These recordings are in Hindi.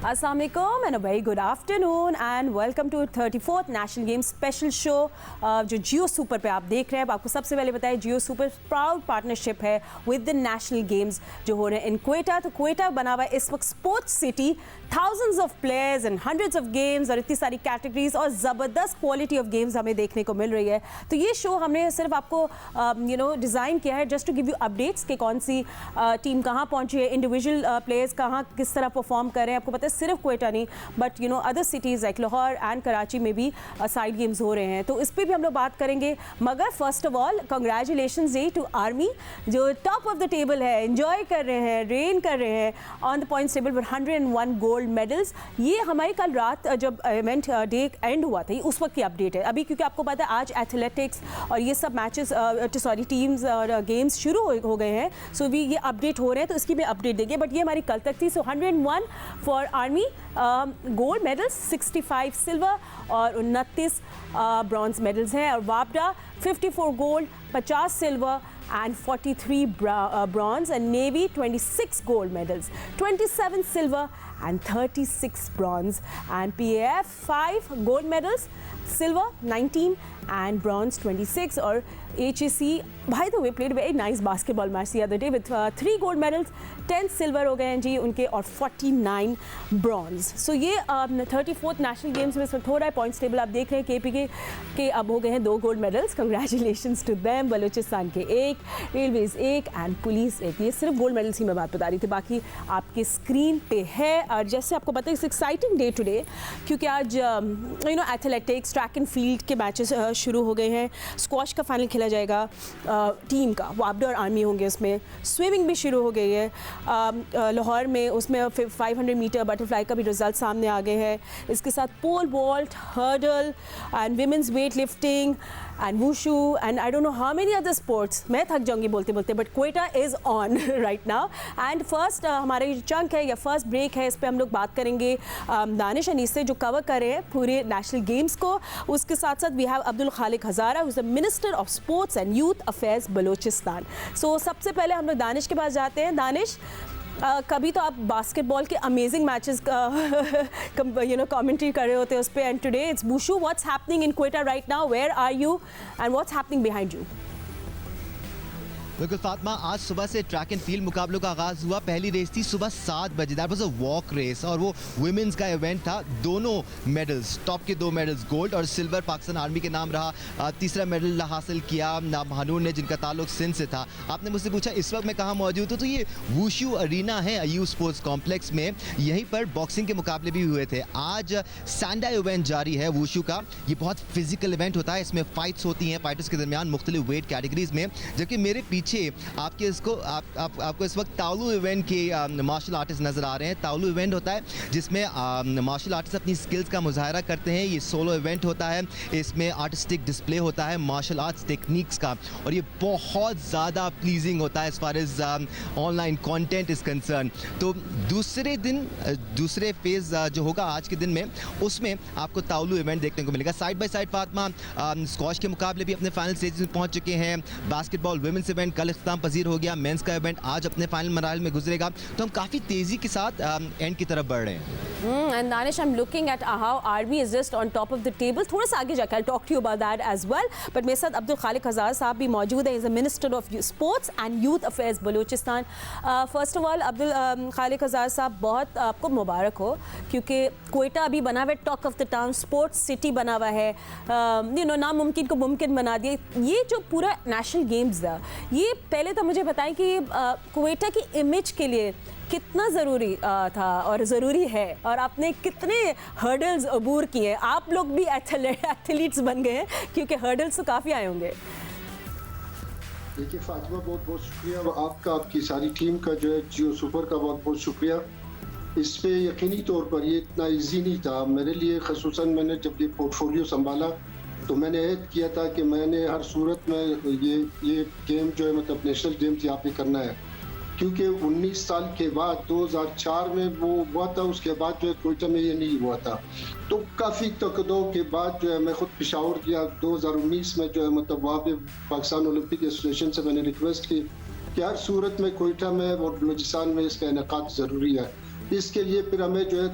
Assalamu alaikum and a very good afternoon and welcome to 34th National Games Special Show जो जियो सुपर पे आप देख रहे हैं। आपको सबसे पहले बताएं जियो सुपर प्राउड पार्टनरशिप है विद द नेशनल गेम्स जो हो रहे हैं इन क्वेटा। तो क्वेटा बना हुआ है इस वक्त sports city, thousands of players and hundreds of games और इतनी सारी कैटेगरीज और ज़बरदस्त क्वालिटी ऑफ गेम्स हमें देखने को मिल रही है। तो ये शो हमने सिर्फ आपको डिज़ाइन किया है just to give you updates कि कौन सी टीम कहाँ पहुँची है, इंडिविजुअल प्लेयर्स कहाँ किस तरह परफॉर्म कर रहे हैं। आपको पता है सिर्फ क्वेटा नहीं but other cities like Lahore and Karachi में भी साइड गेम्स हो रहे हैं। तो इस पर भी हम लोग बात करेंगे, मगर first of all congratulations day to army जो टॉप ऑफ द टेबल है, एंजॉय कर रहे हैं, रेन कर रहे हैं on the points table with 101 gold medals. ये हमारी कल रात जब इवेंट डे एंड हुआ था उस वक्त की अपडेट है अभी, क्योंकि आपको पता है आज एथलेटिक्स और ये सब मैचेस टीम्स और गेम्स शुरू हो गए हैं। सो भी ये अपडेट हो रहे हैं तो इसकी भी अपडेट देंगे, बट ये हमारी कल तक थी। सो 101 for army gold medals, 65 silver और 29 ब्रॉन्ज मेडल्स हैं। और वापडा 54 gold, 50 silver and 43 bronze, and Navy 26 gold medals, 27 silver and 36 bronze, and PAF 5 gold medals, silver 19 and bronze 26. और HAC by the way played very nice basketball match the other day with 3 gold medals, 10 silver हो गए हैं जी उनके और 49 bronze. So ये 34th नेशनल गेम्स में हो रहा है। पॉइंट्स टेबल आप देख रहे हैं KPK के अब हो गए हैं 2 gold medals, congratulations to them. Balochistan के 1, रेलवेज 1 एंड पुलिस 1। ये सिर्फ गोल्ड मेडल्स ही मैं बात बता रही थी, बाकी आपके स्क्रीन पे है। और जैसे आपको पता है इट्स एक्साइटिंग डे टुडे क्योंकि आज एथलेटिक्स, ट्रैक एंड फील्ड के मैचेस शुरू हो गए हैं। स्क्वॉश का फाइनल खेला जाएगा टीम का, वापडा और आर्मी होंगे उसमें। स्विमिंग भी शुरू हो गई है लाहौर में, उसमें 500 मीटर बटरफ्लाई का भी रिजल्ट सामने आ गए हैं। इसके साथ pole vault, hurdle and women's weight lifting and wushu and I don't know how many other sports. मैं थक जाऊंगी बोलते बोलते, but Quetta is on right now. And first हमारा जो चंक है या फर्स्ट ब्रेक है, इस पर हम लोग बात करेंगे दानिश अनीस से जो कवर कर रहे हैं पूरे नेशनल गेम्स को। उसके साथ साथ we have Abdul Khaliq Hazara who is the minister of sports and youth affairs Balochistan. So सबसे पहले हम लोग दानिश के पास जाते हैं। दानिश, कभी तो आप बास्केटबॉल के अमेजिंग मैचेस का कमेंट्री कर रहे होते हैं उस पर, and today it's wushu. What's happening in Quetta right now, where are you and what's happening behind you? बिल्कुल फातिमा, आज सुबह से ट्रैक एंड फील्ड मुकाबलों का आगाज़ हुआ। पहली रेस थी सुबह 7 बजे, that was a walk race और वो वुमेन्स का इवेंट था। दोनों मेडल्स, टॉप के 2 मेडल्स गोल्ड और सिल्वर पाकिस्तान आर्मी के नाम रहा। तीसरा मेडल हासिल किया महानूर ने जिनका ताल्लुक सिंध से था। आपने मुझसे पूछा इस वक्त मैं कहाँ मौजूद हूँ, तो ये वुशू अरीना है अयू स्पोर्ट्स कॉम्प्लेक्स में। यहीं पर बॉक्सिंग के मुकाबले भी हुए थे। आज सैंडा इवेंट जारी है वुशू का। ये बहुत फिजिकल इवेंट होता है, इसमें फाइट्स होती हैं फाइटर्स के दरमियान मुख्तलिफ वेट कैटेगरीज में। जबकि मेरे पीछे आपके आपको इस वक्त ताउलू इवेंट के मार्शल आर्टिस्ट नज़र आ रहे हैं। ताउलू इवेंट होता है जिसमें मार्शल आर्टिस्ट अपनी स्किल्स का मुजाहरा करते हैं। ये सोलो इवेंट होता है, इसमें आर्टिस्टिक डिस्प्ले होता है मार्शल आर्ट्स टेक्निक्स का, और ये बहुत ज़्यादा प्लीजिंग होता है as far as online content is concern. तो दूसरे फेज़ जो होगा आज के दिन में, उसमें आपको ताउलू इवेंट देखने को मिलेगा। Side by side Fatima, squash के मुकाबले भी अपने फाइनल स्टेज में पहुँच चुके हैं। बास्केटबॉल वुमेन्स इवेंट कल इख्तिताम पजीर हो गया, मेंस का इवेंट आज अपने फाइनल मराहल में गुजरेगा। तो हम काफ़ी तेज़ी के साथ एंड की तरफ बढ़ रहे हैं। And Danish, I'm looking at how Army is just on top of the table. थोड़ा सा आगे जाकर I'll talk to you about that as well. But मेरे साथ अब्दुल खालिक हज़ार साहब भी मौजूद है, is the minister of sports and youth affairs Balochistan. First of all Abdul Khaliq Hazara साहब, बहुत आपको मुबारक हो क्योंकि क्वेटा अभी बना हुआ है talk of the town, sports city बना हुआ है। नामुमकिन को मुमकिन बना दिया। ये जो पूरा नेशनल गेम्स है, ये पहले तो मुझे बताएं कि क्वेटा की इमेज के लिए कितना ज़रूरी था और ज़रूरी है, और आपने कितने हर्डल्स अबूर किए। आप लोग भी एथलीट्स बन गए हैं क्योंकि हर्डल्स तो काफ़ी आए होंगे। देखिए फातिमा, बहुत बहुत शुक्रिया आपका, आपकी सारी टीम का जो है जियो सुपर का बहुत बहुत शुक्रिया। इस पे यकीनी तौर पर ये इतना इजी नहीं था मेरे लिए, खसूसन मैंने जब ये पोर्टफोलियो संभाला तो मैंने ऐद किया था कि मैंने हर सूरत में ये गेम जो है मतलब नेशनल गेम्स यहाँ पे करना है, क्योंकि 19 साल के बाद 2004 में वो हुआ था, उसके बाद जो है क्वेटा में ये नहीं हुआ था। तो काफ़ी तकदों के बाद जो है मैं खुद पेशावर गया 2019 में, जो है मतलब वहाँ पे पाकिस्तान ओलंपिक एसोसिएशन से मैंने रिक्वेस्ट की कि हर सूरत में क्वेटा में और बलूचिस्तान में इसका इनेकाद ज़रूरी है। इसके लिए फिर हमें जो है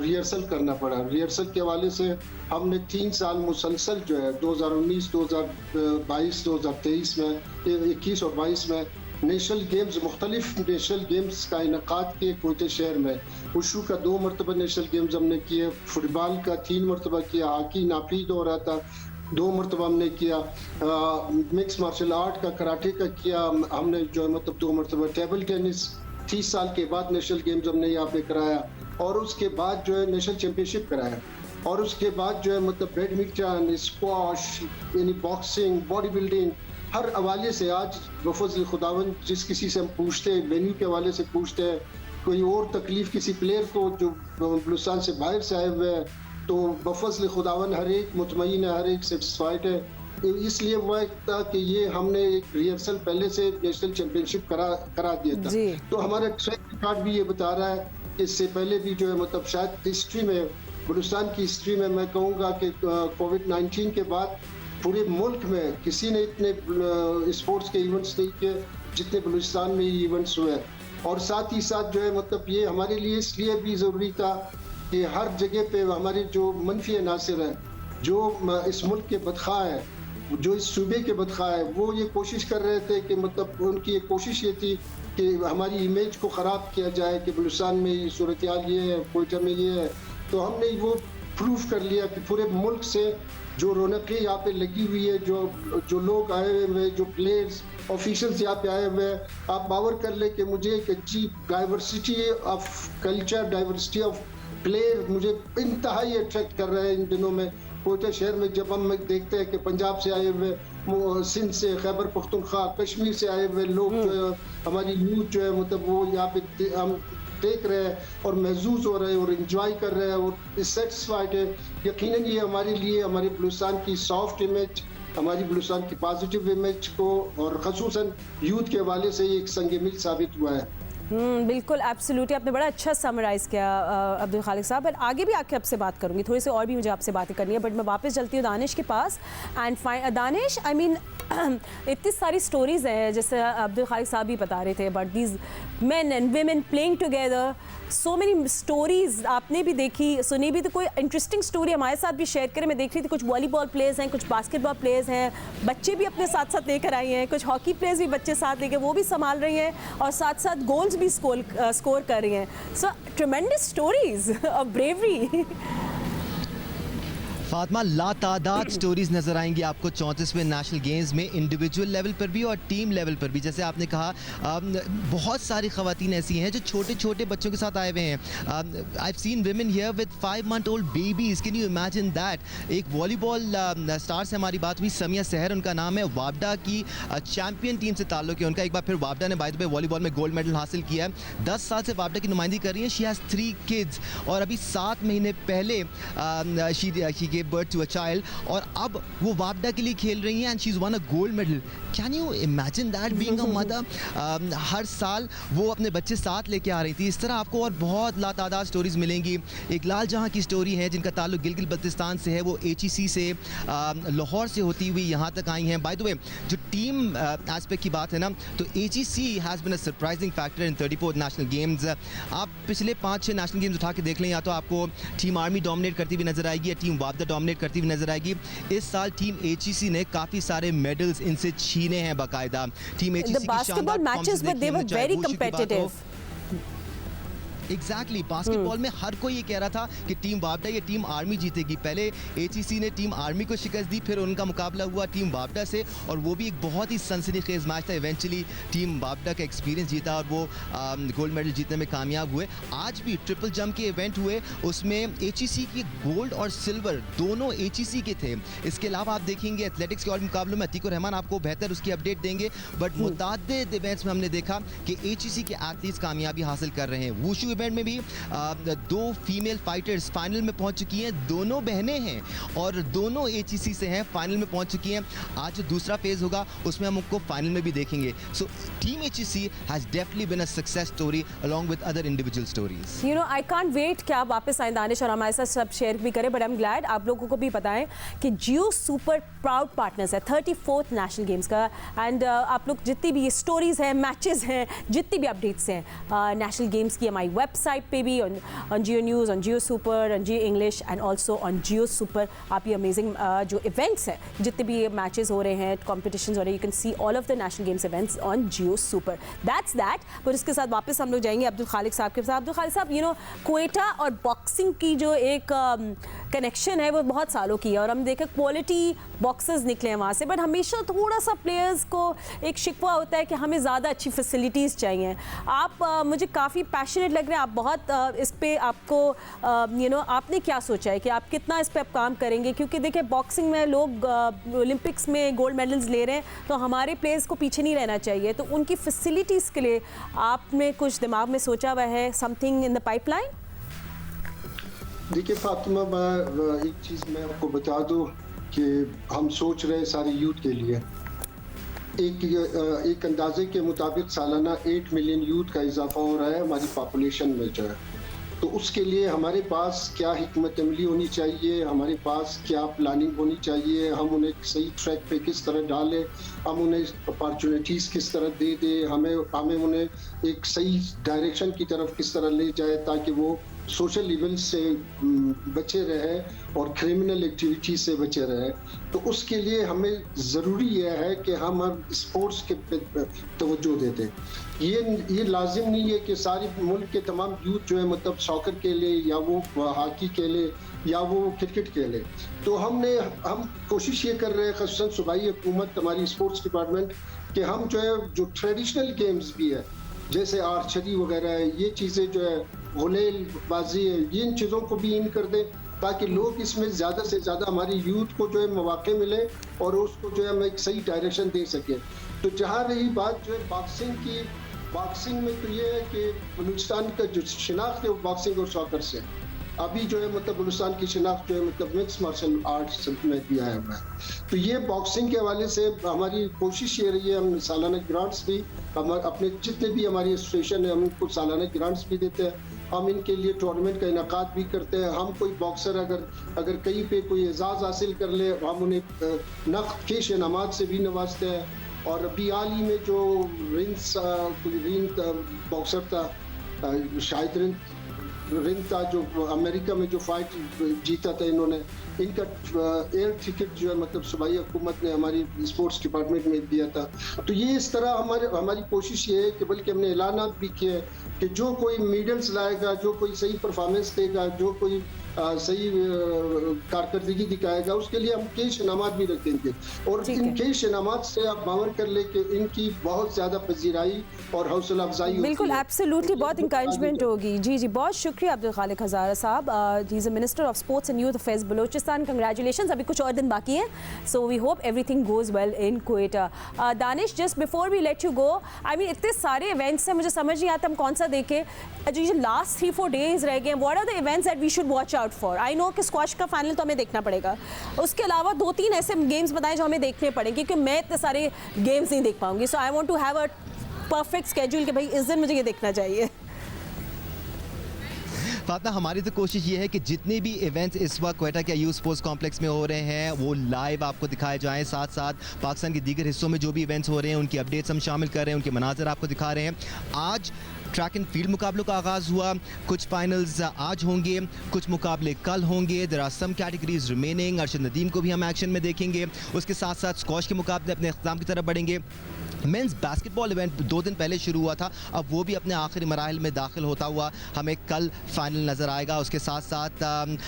रिहर्सल करना पड़ा। रिहर्सल के हवाले से हमने 3 साल मुसलसल जो है 2019, 2022, 2023 में 21 और 22 में नेशनल गेम्स, मुख्तलिफ नेशनल गेम्स का इनकाद किए कोयटे शहर में। उशू का 2 मरतबा नेशनल गेम्स हमने किए, फुटबॉल का 3 मरतबा किया, हॉकी नाफीद हो रहा था 2 मरतबा हमने किया, मिक्स मार्शल आर्ट का, कराटे का किया हमने जो है मतलब 2 मरतबा, टेबल टेनिस 30 साल के बाद नेशनल गेम्स हमने यहाँ पे कराया, और उसके बाद जो है नेशनल चैंपियनशिप कराया, और उसके बाद जो है मतलब बैडमिंटन, स्क्वाश, यानी बॉक्सिंग, बॉडी बिल्डिंग, हर हवाले से आज बफज़ल खुदावन जिस किसी से हम पूछते हैं, वेन्यू के हवाले से पूछते हैं, कोई और तकलीफ किसी प्लेयर को जो बलूचिस्तान से बाहर से आए हुए हैं, तो बफज़ल खुदावन हर एक मुतमईन है, हर एक सेटिस्फाइड है। इसलिए हुआ था कि ये हमने एक रिहर्सल पहले से नेशनल चैंपियनशिप करा दिया था। तो हमारा ट्रैक रिकॉर्ड भी ये बता रहा है कि इससे पहले भी जो है मतलब शायद हिस्ट्री में, बलूचिस्तान की हिस्ट्री में मैं कहूँगा कि कोविड-19 के बाद पूरे मुल्क में किसी ने इतने स्पोर्ट्स के इवेंट्स नहीं किए जितने बलूचिस्तान में इवेंट्स हुए। और साथ ही साथ जो है मतलब ये हमारे लिए इसलिए भी ज़रूरी था कि हर जगह पे हमारे जो मनफी अनासर हैं, जो इस मुल्क के बदखा है, जो इस सूबे के बदखा है, वो ये कोशिश कर रहे थे कि मतलब उनकी एक कोशिश ये थी कि हमारी इमेज को ख़राब किया जाए कि बलूचिस्तान में सूरत हाल ये है, कोयटा में ये है। तो हमने वो प्रूव कर लिया कि पूरे मुल्क से जो रौनकें यहाँ पे लगी हुई है, जो लोग आए हुए हैं, जो प्लेयर्स ऑफिशियल्स यहाँ पे आए हुए हैं, आप बावर कर ले कि मुझे एक अच्छी diversity of culture, diversity of player मुझे इंतहाई अट्रैक्ट कर रहे हैं इन दिनों में। कोयटा शहर में जब हम देखते हैं कि पंजाब से आए हुए, सिंध से, खैबर पख्तूनख्वा, कश्मीर से आए हुए लोग जो है, हमारी यूथ जो है मतलब वो यहाँ पे हम देख रहे हैं और महसूस हो रहे हैं और एंजॉय कर रहे हैं और सेटिस्फाइड है। यकीनन ये हमारे लिए, हमारे बलूचिस्तान की सॉफ्ट इमेज, हमारी बलूचिस्तान की पॉजिटिव इमेज को और ख़ुसूसन यूथ के हवाले से ये एक संग मील साबित हुआ है। बिल्कुल, एब्सोल्युटली, आपने बड़ा अच्छा समराइज़ किया अब्दुल खालिक साहब। बट आगे भी आके आपसे बात करूंगी, थोड़ी सी और भी मुझे आपसे बातें करनी है, बट मैं वापस चलती हूँ दानिश के पास। एंड दानिश, आई मीन इतनी सारी स्टोरीज़ हैं, जैसे अब्दुल खालिक साहब भी बता रहे थे, but these main and women playing together, so many stories आपने भी देखी, सुनी भी। तो कोई इंटरेस्टिंग स्टोरी हमारे साथ भी शेयर करें। मैं देख रही थी कुछ वॉलीबॉल प्लेयर्स हैं, कुछ बास्केटबॉल प्लेयर्स हैं, बच्चे भी अपने साथ साथ लेकर आई हैं, कुछ हॉकी प्लेयर्स भी बच्चे साथ लेकर वो भी संभाल रही हैं, और साथ साथ गोल्स भी स्कोर कर रही हैं। So tremendous stories of bravery. Fatima, लातादाद स्टोरीज नजर आएंगी आपको 34वें नेशनल गेम्स में, इंडिविजुअल लेवल पर भी और टीम लेवल पर भी। जैसे आपने कहा, बहुत सारी खवातीन ऐसी हैं जो छोटे छोटे बच्चों के साथ आए हुए हैं। I have seen women here with 5 month old babies, can you imagine that. एक वॉलीबॉल स्टार से हमारी बात हुई, समिया सहर उनका नाम है, वापडा की चैंपियन टीम से ताल्लुक है उनका। एक बार फिर वापडा ने बाय द वे वॉलीबॉल में गोल्ड मेडल हासिल किया है। 10 साल से वापडा की नुमाइंदगी कर रही है। शी हैज़ 3 किड्स, और अभी 7 महीने पहले she birth to a child, और अब वो वापडा के लिए खेल रही हैं, and she's won a gold medal. Can you imagine that, being a mother? हर साल वो अपने बच्चे साथ लेके आ रही थी। इस तरह आपको और बहुत लातादाद स्टोरीज मिलेंगी। एक लाल जहां की स्टोरी है जिनका ताल्लुक गिलगित बल्तिस्तान से है, वो HEC से लाहौर से होती हुई यहाँ तक आई हैं। बाय द वे, जो टीम एस्पेक्ट की बात है ना, तो HEC has been a surprising factor in 34th national games. आप पिछले 5-6 नेशनल गेम्स उठा के देख लें, या तो आपको टीम आर्मी डोमिनेट करती हुई नजर आएगी या टीम वापडा डोमिनेट करती हुई नजर आएगी। इस साल टीम HEC ने काफी सारे मेडल्स इनसे छीने हैं बाकायदा। Team HEC The basketball matches, but they were very competitive. Exactly, basketball में हर कोई ये कह रहा था कि टीम वापडा या टीम आर्मी जीतेगी। पहले HEC ने टीम आर्मी को शिकस्त दी, फिर उनका मुकाबला हुआ टीम वापडा से, और वो भी एक बहुत ही सनसनीखेज मैच था। इवेंचुअली टीम वापडा का एक्सपीरियंस जीता और वो गोल्ड मेडल जीतने में कामयाब हुए। आज भी ट्रिपल जंप के इवेंट हुए, उसमें HEC के गोल्ड और सिल्वर दोनों HEC के थे। इसके अलावा आप देखेंगे एथलेटिक्स के और मुकाबलों में अतीक और रहमान आपको बेहतर उसकी अपडेट देंगे, बट मुताद्दिद इवेंट्स में हमने देखा कि HEC के एथलीट्स कामयाबी हासिल कर रहे हैं। वुशु इवेंट में भी 2 फीमेल फाइटर्स फाइनल में पहुंच चुकी हैं। दोनों बहनें हैं और दोनों HEC से हैं, फाइनल में पहुंच चुकी हैं। आज जो दूसरा फेज होगा उसमें हम उनको फाइनल में भी देखेंगे। So team HEC has definitely been a success story along with other individual stories. You know, I can't wait कि आप वापस आए दानिश और हमारे साथ सब शेयर भी करें, बट आई एम ग्लैड आप लोगों को भी बताएं कि जियो सुपर प्राउड पार्टनर्स है 34th नेशनल गेम्स का। एंड आप लोग जितनी भी स्टोरीज हैं, मैचेस हैं, जितनी भी अपडेट्स हैं नेशनल गेम्स की हमारी वेब वेबसाइट पे भी, on Jio news, on Jio super, on Jio English and also on Jio super आप ये अमेजिंग जो इवेंट्स हैं, जितने भी मैचेस हो रहे हैं, कॉम्पिटिशन्स हो रहे हैं, you can see all of the national games events on Jio super. That's that. पर इसके साथ वापस हम लोग जाएंगे अब्दुल खालिक साहब के साथ. अब्दुल खालिक साहब, यू नो क्वेटा और बॉक्सिंग की जो एक कनेक्शन है वो बहुत सालों की है, और हम देखें क्वालिटी बॉक्सर्स निकले हैं वहाँ से, बट हमेशा थोड़ा सा प्लेयर्स को एक शिकवा होता है कि हमें ज़्यादा अच्छी फैसिलिटीज़ चाहिए. आप मुझे काफ़ी पैशनेट लग रहे हैं, आप बहुत इस पे आपको आपने क्या सोचा है कि आप कितना इस पे आप काम करेंगे, क्योंकि देखिए बॉक्सिंग में लोग ओलंपिक्स में गोल्ड मेडल्स ले रहे हैं, तो हमारे प्लेयर्स को पीछे नहीं रहना चाहिए, तो उनकी फैसिलिटीज़ के लिए आपने कुछ दिमाग में सोचा हुआ है, समथिंग इन द पाइपलाइन? देखिए फातिमा, मैं एक चीज़ मैं आपको बता दूं कि हम सोच रहे हैं सारी यूथ के लिए. एक अंदाजे के मुताबिक सालाना 8 मिलियन यूथ का इजाफा हो रहा है हमारी पॉपुलेशन में जो है. तो उसके लिए हमारे पास क्या हिकमत अमली होनी चाहिए, हमारे पास क्या प्लानिंग होनी चाहिए, हम उन्हें सही ट्रैक पे किस तरह डालें, हम उन्हें अपॉर्चुनिटीज़ किस तरह दे दें, हमें उन्हें एक सही डायरेक्शन की तरफ किस तरह ले जाए ताकि वो सोशल इवेंट से बचे रहे और क्रिमिनल एक्टिविटी से बचे रहे. तो उसके लिए हमें ज़रूरी यह है कि हम स्पोर्ट्स के तवज्जो देते. ये लाजिम नहीं है कि सारे मुल्क के तमाम यूथ जो है मतलब सॉकर के लिए या वो हॉकी के लिए या वो क्रिकेट के लिए. तो हम कोशिश ये कर रहे हैं, ख़ासतौर सूबाई हुकूमत, हमारी स्पोर्ट्स डिपार्टमेंट, कि हम जो ट्रेडिशनल गेम्स भी है जैसे आर्चरी वगैरह है, ये चीज़ें जो है गुलेलबाजी है, ये इन चीज़ों को भी इन कर दें ताकि लोग इसमें ज़्यादा से ज़्यादा हमारी यूथ को जो है मौके मिले और उसको जो है हम एक सही डायरेक्शन दे सकें. तो जहाँ रही बात जो है बॉक्सिंग की, बॉक्सिंग में तो ये है कि बलूचिस्तान का जो शिनाख्त है वो बॉक्सिंग और सॉकर से अभी जो है मतलब बलूचिस्तान की शिनाख्त जो है मतलब मिक्स मार्शल आर्ट्स में दिया है हमें. तो ये बॉक्सिंग के हवाले से हमारी कोशिश ये रही है, हम सालाना ग्रांट्स भी अपने जितने भी हमारी एसोसिएशन है हम उनको सालाना ग्रांट्स भी देते हैं. हम इनके लिए टूर्नामेंट का इनकाद भी करते हैं. हम कोई बॉक्सर अगर कहीं पे कोई एजाज़ हासिल कर ले, हम उन्हें नक़द कैश इनामात से भी नवाजते हैं. और अभी हाल ही में जो रिंद बॉक्सर था, शायद रिंद था, जो अमेरिका में जो फाइट जीता था इन्होंने, इनका एयर टिकट जो है मतलब सूबाई हुकूमत ने हमारी स्पोर्ट्स डिपार्टमेंट में दिया था. तो ये इस तरह हमारी कोशिश ये है कि बल्कि हमने ऐलानात भी किए कि जो कोई मेडल्स लाएगा, जो कोई सही परफॉर्मेंस देगा, जो कोई सही कारकर्दगी दिखाएगा, उसके लिए हम कैश इनामात भी रख देंगे. और इन कैश इनामात से आप बावर कर ले कि इनकी बहुत ज़्यादा पजीराई और हौसला अफजाई होगी. बिल्कुल, एब्सोल्युटली, बहुत इंकरेजमेंट होगी. जी जी, बहुत शुक्रिया Abdul Khaliq Hazara sahab. He is the minister of sports and youth affairs Balochistan. Congratulations. अभी कुछ और दिन बाकी हैं, so we hope everything goes well in Quetta. Danish, just before we let you go, I mean इतने सारे इवेंट्स हैं, मुझे समझ नहीं आता हम कौन सा देखें. जो लास्ट 3-4 डेज रह गए, what are the events that we should watch out for? I know कि स्क्वॉश का फाइनल तो हमें देखना पड़ेगा, उसके अलावा 2-3 ऐसे गेम्स बताएं जो हमें देखने पड़ेंगे, क्योंकि मैं इतने सारे गेम्स नहीं देख पाऊंगी. So I want to have a perfect schedule कि भाई इस दिन मुझे ये देखना चाहिए. फातिमा, हमारी तो कोशिश ये है कि जितने भी इवेंट्स इस वक्त क्वेटा के यूथ स्पोर्ट्स कॉम्प्लेक्स में हो रहे हैं वो लाइव आपको दिखाए जाएं. साथ साथ पाकिस्तान के दीगर हिस्सों में जो भी इवेंट्स हो रहे हैं उनकी अपडेट्स हम शामिल कर रहे हैं, उनके मनाज़र आपको दिखा रहे हैं. आज ट्रैक एंड फील्ड मुकाबलों का आगाज़ हुआ, कुछ फाइनल्स आज होंगे, कुछ मुकाबले कल होंगे. There are some categories remaining. Arshad Nadeem को भी हम एक्शन में देखेंगे. उसके साथ साथ स्क्वॉश के मुकाबले अपने इख्तिताम की तरफ बढ़ेंगे. मेंस बास्केटबॉल इवेंट 2 दिन पहले शुरू हुआ था, अब वो भी अपने आखिरी मराहिल में दाखिल होता हुआ हमें कल फाइनल नज़र आएगा. उसके साथ साथ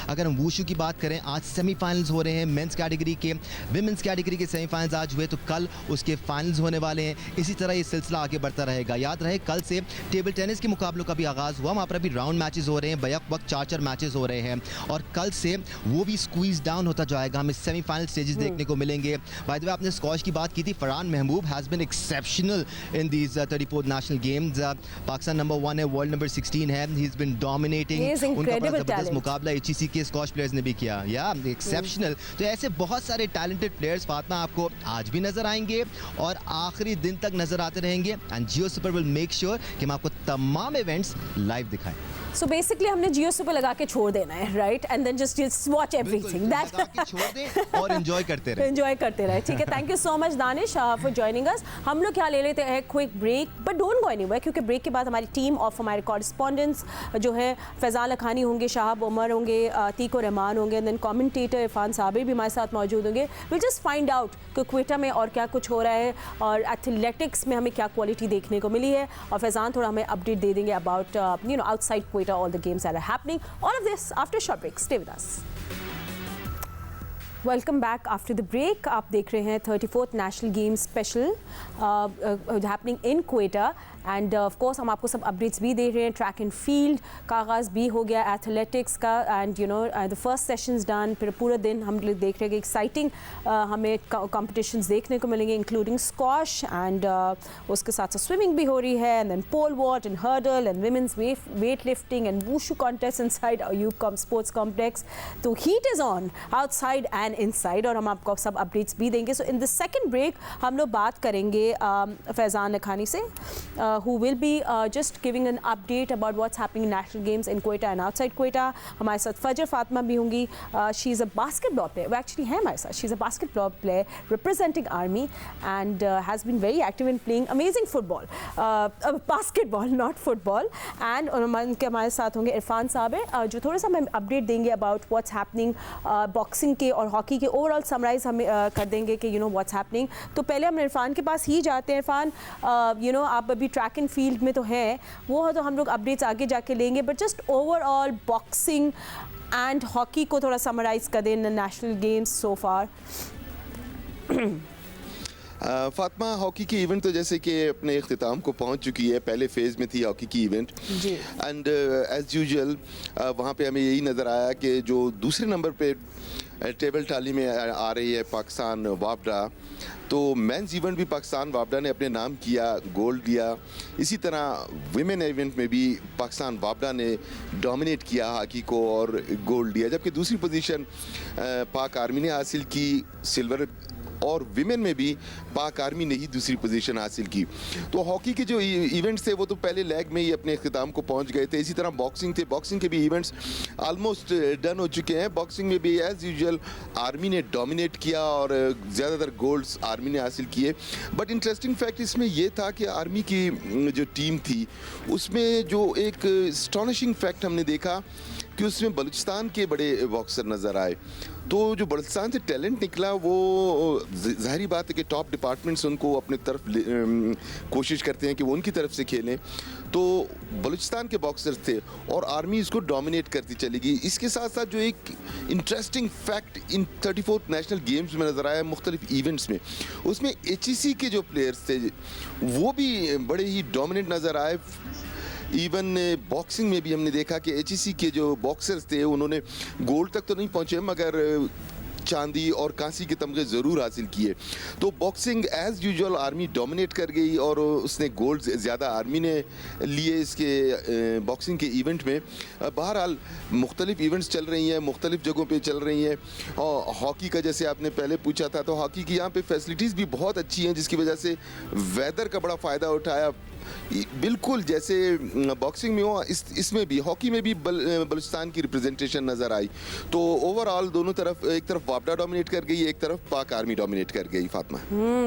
अगर हम वूशू की बात करें, आज सेमीफाइनल्स हो रहे हैं मेंस कैटेगरी के. विमेंस कैटेगरी के सेमीफाइनल्स आज हुए तो कल उसके फाइनल्स होने वाले हैं. इसी तरह ये सिलसिला आगे बढ़ता रहेगा. याद रहे कल से टेबल टेनिस के मुकाबलों का भी आगाज़ हुआ. वहाँ पर अभी राउंड मैचेस हो रहे हैं, बैक वक्त 4-4 मैचेस हो रहे हैं और कल से वो भी स्क्वीज डाउन होता जाएगा. हमें सेमीफाइनल स्टेजेस देखने को मिलेंगे. बाय द वे, आपने स्क्वॉश की बात की थी. Farhan Mahboob has been exceptional in these 34th national games. Pakistan number 1 है, world number 16 है. He's been dominating. He is उनका बड़ा incredible ज़बरदस्त talent. मुकाबला HEC के स्क्वॉश प्लेयर्स ने भी किया. एक्सेप्शनल. तो ऐसे बहुत सारे टैलेंटेड प्लेयर्स फातिमा आपको आज भी नजर आएंगे और आखिरी दिन तक नजर आते रहेंगे. And Jio super will make sure कि हम आपको तमाम इवेंट्स लाइव दिखाएं. सो बेसिकली हमने जियो सुपर लगा के छोड़ देना है, right, and then just watch everything that, लगा के छोड़ दें और एंजॉय करते रहें। एंजॉय करते रहे, ठीक है। Thank you so much Danish for joining us. हम लोग क्या ले लेते हैं quick break, but don't go anywhere, क्योंकि ब्रेक के बाद हमारी टीम ऑफ हमारे कॉरेस्पॉन्डेंट्स जो है फैज़ान लखानी होंगे, शाहब उमर होंगे, अतीक और रहमान होंगे, देन कमेंटेटर इरफान साबिर भी हमारे साथ मौजूद होंगे। विल जस्ट फाइंड आउट कि क्वेटा में और क्या कुछ हो रहा है और एथलेटिक्स में हमें क्या क्वालिटी देखने को मिली है, और फैज़ान थोड़ा हमें अपडेट दे देंगे about outside Quetta all the games are happening. All of this after short break, stay with us. Welcome back after the break. आप देख रहे हैं 34th national game special happening in Quetta, and of course हम आपको सब अपडेट्स भी दे रहे हैं। ट्रैक एंड फील्ड का आगाज़ भी हो गया, एथलेटिक्स का, and the first sessions done. फिर पूरा दिन हम लोग देख रहे हैं कि एक्साइटिंग हमें कॉम्पिटिशन्स देखने को मिलेंगे, इंक्लूडिंग स्क्वॉश, एंड उसके साथ साथ स्विमिंग भी हो रही है, and then pole vault and hurdle and women's weight lifting and wushu contest inside Ayub sports complex. तो heat is on outside and inside, और हम आपको सब अपडेट्स भी देंगे। So in the second break हम लोग बात करेंगे फैज़ान लखानी से, who will be just giving an update about what's happening in national games in Quetta and outside Quetta. हमारे साथ फजर फातिमा भी होंगी। She is a basketball player. वो actually है हमारे साथ. She is a basketball player representing Army and has been very active in playing amazing football. Basketball, not football. And हमारे साथ होंगे इरफान साबिर जो थोड़ा सा हमें अपडेट देंगे about what's happening बॉक्सिंग के और हॉकी के ओवरऑल समराइज हमें कर देंगे कि what's happening. तो पहले हम इरफान के पास ही जाते हैं। इरफान, आप अभी ट्रैक एंड फील्ड में तो हैं, वो तो हम लोग अपडेट्स आगे जाके लेंगे, but just overall boxing and hockey को थोड़ा समराइज कर दें नेशनल गेम्स सो फार। फातिमा, हॉकी की इवेंट तो जैसे कि अपने इख्तिताम को पहुंच चुकी है। पहले फेज़ में थी हॉकी की इवेंट, एंड एज यूजुअल वहाँ पे हमें यही नज़र आया कि जो दूसरे नंबर पे टेबल टाली में आ रही है पाकिस्तान वापडा, तो मेंस इवेंट भी पाकिस्तान वापडा ने अपने नाम किया, गोल्ड लिया। इसी तरह विमेन इवेंट में भी पाकिस्तान वापडा ने डोमिनेट किया हॉकी को और गोल्ड लिया, जबकि दूसरी पोजीशन पाक आर्मी ने हासिल की, सिल्वर, और विमेन में भी पाक आर्मी ने ही दूसरी पोजीशन हासिल की। तो हॉकी के जो इवेंट्स थे वो तो पहले लेग में ही अपने इख्तिताम को पहुंच गए थे। इसी तरह बॉक्सिंग थे, बॉक्सिंग के भी इवेंट्स ऑलमोस्ट डन हो चुके हैं। बॉक्सिंग में भी एज यूजुअल आर्मी ने डोमिनेट किया और ज़्यादातर गोल्ड्स आर्मी ने हासिल किए। बट इंटरेस्टिंग फैक्ट इसमें यह था कि आर्मी की जो टीम थी उसमें जो एक एस्टॉनिशिंग फैक्ट हमने देखा कि उसमें बलूचिस्तान के बड़े बॉक्सर नज़र आए। तो जो बलूचिस्तान से टैलेंट निकला वो ज़ाहिरी बात है कि टॉप डिपार्टमेंट्स उनको अपनी तरफ कोशिश करते हैं कि वो उनकी तरफ से खेलें। तो बलूचिस्तान के बॉक्सर्स थे और आर्मी इसको डोमिनेट करती चली गई। इसके साथ साथ जो एक interesting fact in 34th national games में नज़र आया मुख्तलिफ इवेंट्स में, उसमें HEC के जो प्लेयर्स थे वो भी बड़े ही डोमिनेट नज़र आए। इवन बॉक्सिंग में भी हमने देखा कि HEC के जो बॉक्सर्स थे उन्होंने गोल्ड तक तो नहीं पहुंचे मगर चांदी और कांसी के तमगे ज़रूर हासिल किए। तो boxing as usual army dominate कर गई और उसने गोल्ड ज़्यादा आर्मी ने लिए इसके बॉक्सिंग के इवेंट में। बहरहाल मुख्तलिफ इवेंट्स चल रही हैं, मुख्तलिफ जगहों पे चल रही हैं। और हॉकी का जैसे आपने पहले पूछा था, तो हॉकी की यहाँ पे फैसिलिटीज़ भी बहुत अच्छी हैं, जिसकी वजह से वेदर का बड़ा फ़ायदा उठाया। बिल्कुल जैसे बॉक्सिंग में हो इसमें भी, हॉकी में भी बलूचिस्तान की रिप्रेजेंटेशन नज़र आई। तो ओवरऑल दोनों तरफ, एक तरफ वापडा डोमिनेट कर गई, एक तरफ पाक आर्मी डोमिनेट कर गई। फातिमा,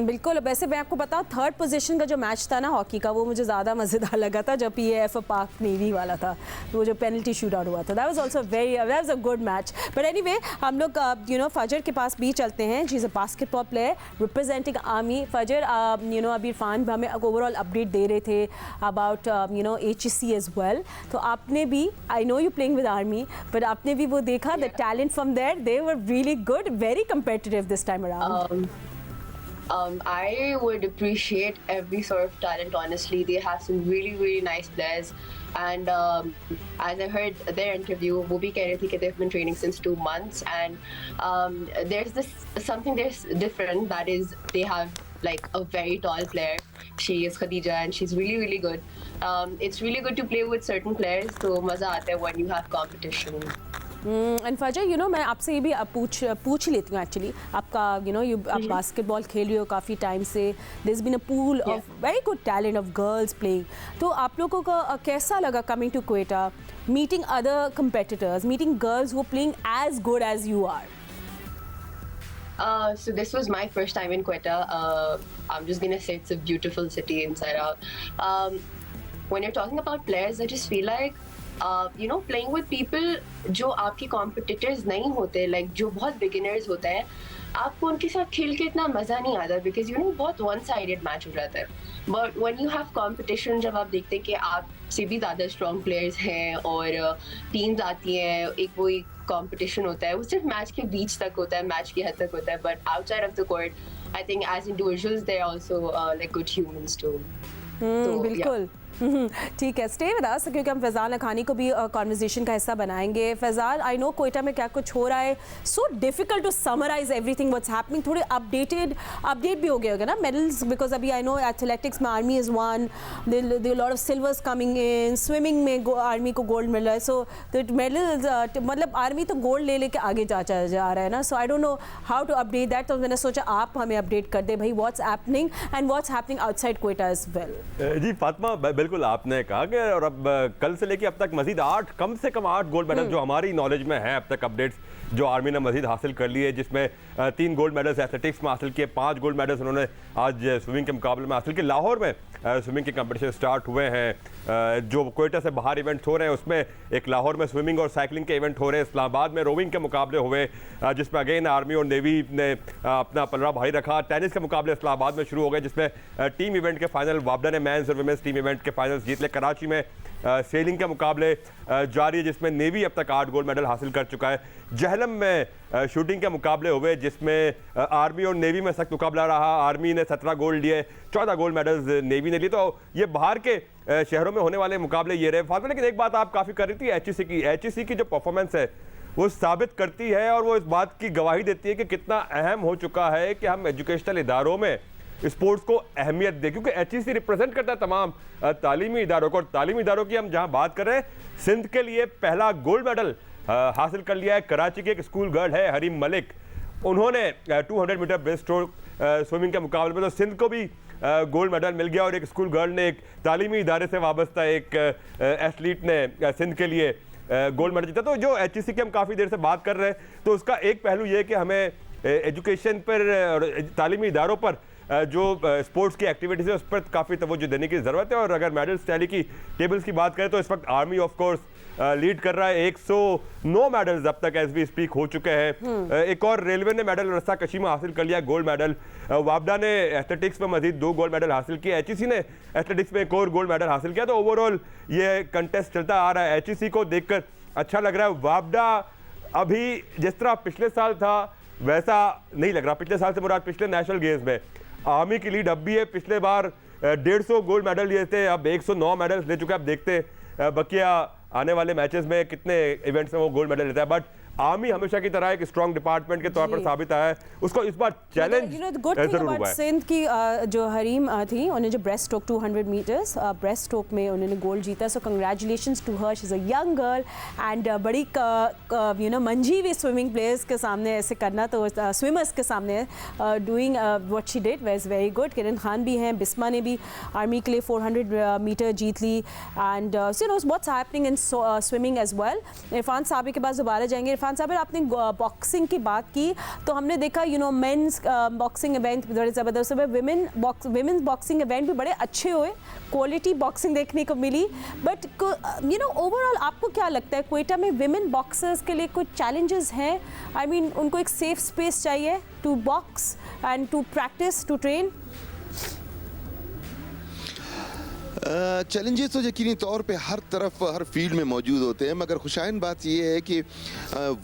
बिल्कुल। वैसे मैं आपको बताऊं, थर्ड पोजीशन का जो मैच था ना हॉकी का, वो मुझे ज़्यादा मज़ेदार लगा था जब PAF पाक नेवी वाला था, वो जो पेनल्टी शूट आउट हुआ था। That was a good match. But anyway, हम लोग फजर के पास भी चलते हैं। She is a basketball player representing army. फजर, अभी इरफान हमें ओवरऑल अपडेट दे रहे थे about HEC as well. तो आपने भी, I know you playing with Army, but आपने भी वो देखा the talent from there. They were really good, very competitive this time around. I would appreciate every sort of talent, honestly. They have some really, really nice players. And as I heard their interview, वो भी कह रही थी कि they've been training since 2 months. And there's something different, that is they have like a very tall player. She is Khadija and she's really, really good. It's really good to play with certain players, so maza aata hai when you have competition. And फजर मैं आपसे ये भी पूछ लेती हूँ एक्चुअली आपका आप बास्केटबॉल खेल रही हो काफ़ी टाइम से, there is been a pool of very good talent of girls playing, तो आप लोगों को कैसा लगा coming to Quetta, meeting other competitors, meeting girls who are playing as good as you are? So this was my first time in Quetta. I'm just gonna say it's a beautiful city inside out. When you're talking about players, I just feel like playing with people जो आपके competitors नहीं होते, like जो बहुत beginners होते हैं, आपको उनके साथ खेल के इतना मज़ा नहीं आता because बहुत one-sided match हो जाता है. But when you have competition, जब आप देखते हैं कि आपसे भी ज़्यादा strong players हैं और teams आती हैं, एक वो एक competition होता है, वो सिर्फ मैच के बीच तक होता है, मैच की हद तक होता है, but outside of the court, I think as individuals they're also like good humans too. बिल्कुल. ठीक है, स्टे विद अस क्योंकि हम फैज़ान लखानी को भी कॉन्वर्सेशन का हिस्सा बनाएंगे. फैज़ान, आई नो कोयटा में क्या कुछ हो रहा है, so difficult to summarise everything what's happening. थोड़े अपडेट भी हो गए होगा ना मेडल्स, बिकॉज अभी आई नो एथलेटिक्स में army is won, there lot of silvers coming in, swimming में आर्मी को गोल्ड मिल रहा है, सो द मेडल्स मतलब आर्मी तो गोल्ड ले लेके आगे जा रहा है ना. So I don't know how to update that, तो मैंने सोचा आप हमें अपडेट कर दे भाई what's happening and what's happening outside Quetta as well. जी फातिमा, बिल्कुल आपने कहा कि और अब कल से लेके अब तक मजीद कम से कम 8 गोल्ड मेडल जो हमारी नॉलेज में है अब तक अपडेट्स जो आर्मी ने मजीद हासिल कर लिए, जिसमें 3 गोल्ड मेडल्स एथलेटिक्स में हासिल किए, 5 गोल्ड मेडल्स उन्होंने आज स्विमिंग के मुकाबले में हासिल किए. लाहौर में स्विमिंग के कंपटीशन स्टार्ट हुए हैं, जो कोयटा से बाहर इवेंट्स हो रहे हैं उसमें एक लाहौर में स्विमिंग और साइकिलिंग के इवेंट हो रहे हैं. इस्लामाबाद में रोविंग के मुकाबले हुए जिसमें अगेन आर्मी और नेवी ने अपना पलड़ा भारी रखा. टेनिस के मुकाबले इस्लामाबाद में शुरू हो गए जिसमें टीम इवेंट के फाइनल वापडा ने मेंस और वुमेन्स टीम इवेंट के फाइनल्स जीत ले. कराची में सेलिंग के मुकाबले जारी है जिसमें नेवी अब तक 8 गोल्ड मेडल हासिल कर चुका है. जहलम में शूटिंग के मुकाबले हुए जिसमें आर्मी और नेवी में सख्त मुकाबला रहा. आर्मी ने 17 गोल्ड लिए, 14 गोल्ड मेडल्स नेवी ने लिए. तो ये बाहर के शहरों में होने वाले मुकाबले ये रहे. फातिमा, लेकिन एक बात आप काफ़ी कर रही थी एचईसी की जो परफॉर्मेंस है वो साबित करती है और वो इस बात की गवाही देती है कि कितना अहम हो चुका है कि हम एजुकेशनल इदारों में स्पोर्ट्स को अहमियत दें, क्योंकि एचईसी रिप्रेजेंट करता है तमाम तालीमी इदारों को. और तालीमी इदारों की हम जहां बात कर रहे हैं, सिंध के लिए पहला गोल्ड मेडल हासिल कर लिया है. कराची की एक स्कूल गर्ल है हरीम मलिक, उन्होंने 200 मीटर ब्रेस्ट स्ट्रोक स्विमिंग के मुकाबले में, तो सिंध को भी गोल्ड मेडल मिल गया. और एक स्कूल गर्ल ने, एक तालीमी इदारे से वाबस्ता एक एथलीट ने सिंध के लिए गोल्ड मेडल जीता. तो जो एचईसी की हम काफ़ी देर से बात कर रहे हैं, तो उसका एक पहलू ये कि हमें एजुकेशन पर और तालीमी इदारों पर जो स्पोर्ट्स की एक्टिविटीज़ है उस पर काफ़ी तवज्जो देने की ज़रूरत है. और अगर मेडल्स टैली की टेबल्स की बात करें तो इस वक्त आर्मी ऑफ कोर्स लीड कर रहा है. 109 मेडल्स अब तक एज वी स्पीक हो चुके हैं. एक और रेलवे ने मेडल रस्सा कशी में हासिल कर लिया गोल्ड मेडल. वापडा ने एथलेटिक्स में मजीद 2 गोल्ड मेडल हासिल किए. एचईसी ने एथलेटिक्स में एक और गोल्ड मेडल हासिल किया. तो ओवरऑल ये कंटेस्ट चलता आ रहा है. एचईसी को देखकर अच्छा लग रहा है. वापडा अभी जिस तरह पिछले साल था वैसा नहीं लग रहा. पिछले साल से मुराद पिछले नेशनल गेम्स में आर्मी की लीड अब भी है. पिछले बार 150 गोल्ड मेडल लिए थे, अब 109 मेडल्स ले चुके हैं. अब देखते हैं बकिया आने वाले मैचेस में कितने इवेंट्स में वो गोल्ड मेडल लेता है. बट आर्मी हमेशा की तरह एक स्ट्रॉन्ग डिपार्टमेंट के तौर पर साबित आया है. उसको इस बार चैलेंज जरूर हुआ है. सिंध की जो हरीम थी, उन्हें जो breast stroke 200 metres breast stroke में उन्होंने गोल्ड जीता. So congratulations to her, she is a young girl and बड़ी मंझी हुई स्विमिंग प्लेयर्स के सामने ऐसे करना, तो स्विमर्स के सामने doing what she did was very good. Kiran Khan भी हैं, बिस्मा ने भी आर्मी के लिए 400 मीटर जीत ली. And so know what's happening in swimming as well. Irfan साहब के पास दोबारा जाएंगे. इरफान साहब, आपने बॉक्सिंग की बात की तो हमने देखा मेंस बॉक्सिंग इवेंट बड़े ज़बरदस्त हुए, विमेंस बॉक्सिंग इवेंट भी बड़े अच्छे हुए, क्वालिटी बॉक्सिंग देखने को मिली. बट ओवरऑल आपको क्या लगता है क्वेटा में विमेन बॉक्सर्स के लिए कुछ चैलेंजेस हैं? आई मीन उनको एक सेफ स्पेस चाहिए to box and to practice, to train. Challenges तो यकीनी तौर पे हर तरफ हर फील्ड में मौजूद होते हैं, मगर खुशाइन बात यह है कि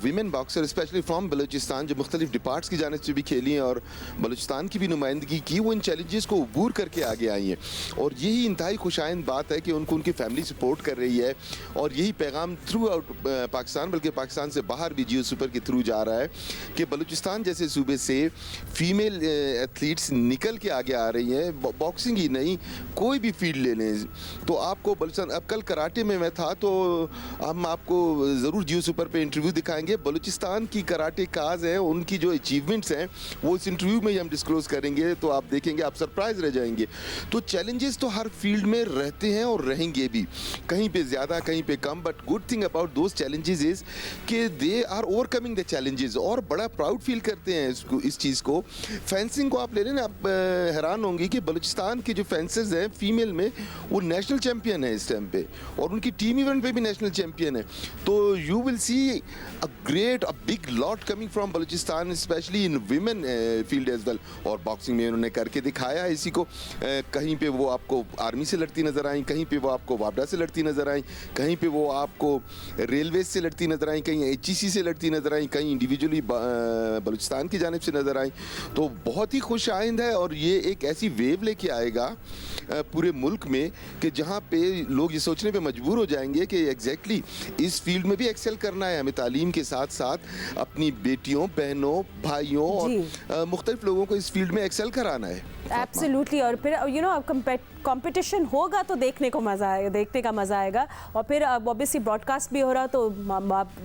women boxer specially from Balochistan जो मुख्तलिफ डिपार्ट्स की जानिब से भी खेली हैं और बलूचिस्तान की भी नुमाइंदगी की, वो इन चैलेंजेस को अबूर करके आगे आई हैं. और यही इंतहाई खुशाइन बात है कि उनको उनकी फैमिली सपोर्ट कर रही है. और यही पैगाम थ्रू आउट पाकिस्तान, बल्कि पाकिस्तान से बाहर भी जियो सुपर के थ्रू जा रहा है कि बलूचिस्तान जैसे सूबे से फीमेल एथलीट्स निकल के आगे आ रही हैं. बॉक्सिंग ही नहीं, कोई भी फील्ड ले लें, हैं तो आपको बलूचिस्तान, अब कल कराटे में मैं था तो हम आपको ज़रूर जियो सुपर पे इंटरव्यू दिखाएंगे। बलूचिस्तान की कराटे काज हैं, उनकी जो अचीवमेंट्स हैं वो इस इंटरव्यू में ही हम डिस्क्लोज करेंगे, तो आप देखेंगे, आप सरप्राइज रह जाएंगे। तो चैलेंजेस तो हर फील्ड में रहते हैं और रहेंगे भी, कहीं पे ज़्यादा कहीं पे कम, but good thing about those challenges is कि they are overcoming the challenges और बड़ा प्राउड फील करते हैं इस चीज़ को। फेंसिंग को आप ले लें ना, आप हैरान होंगे कि बलूचिस्तान के जो फेंसर्स हैं फीमेल में वो नेशनल चैंपियन है इस टाइम पे, और उनकी टीम इवेंट पे भी नेशनल चैंपियन है। तो you will see a big lot coming from Balochistan, specially in women field as well. और बॉक्सिंग में उन्होंने करके दिखाया इसी को। कहीं पे वो आपको आर्मी से लड़ती नजर आई, कहीं पे वो आपको वापडा से लड़ती नजर आई, कहीं पे वो आपको रेलवे से लड़ती नजर आई, कहीं HEC से लड़ती नजर आई, कहीं इंडिविजुअली बलूचिस्तान की जानिब से नजर आई। तो बहुत ही खुश आइंद है और ये एक ऐसी वेव लेके आएगा पूरे मुल्क में कि जहाँ पे लोग ये सोचने पे मजबूर हो जाएंगे कि एग्जैक्टली इस फील्ड में भी एक्सेल करना है हमें, तालीम के साथ साथ अपनी बेटियों, बहनों, भाइयों और मुख्तलिफ लोगों को इस फील्ड में एक्सेल कराना है। एब्सोल्युटली। और फिर यू नो अब कंपटीशन होगा तो देखने का मज़ा आएगा, और फिर ऑब्वियसली ब्रॉडकास्ट भी हो रहा तो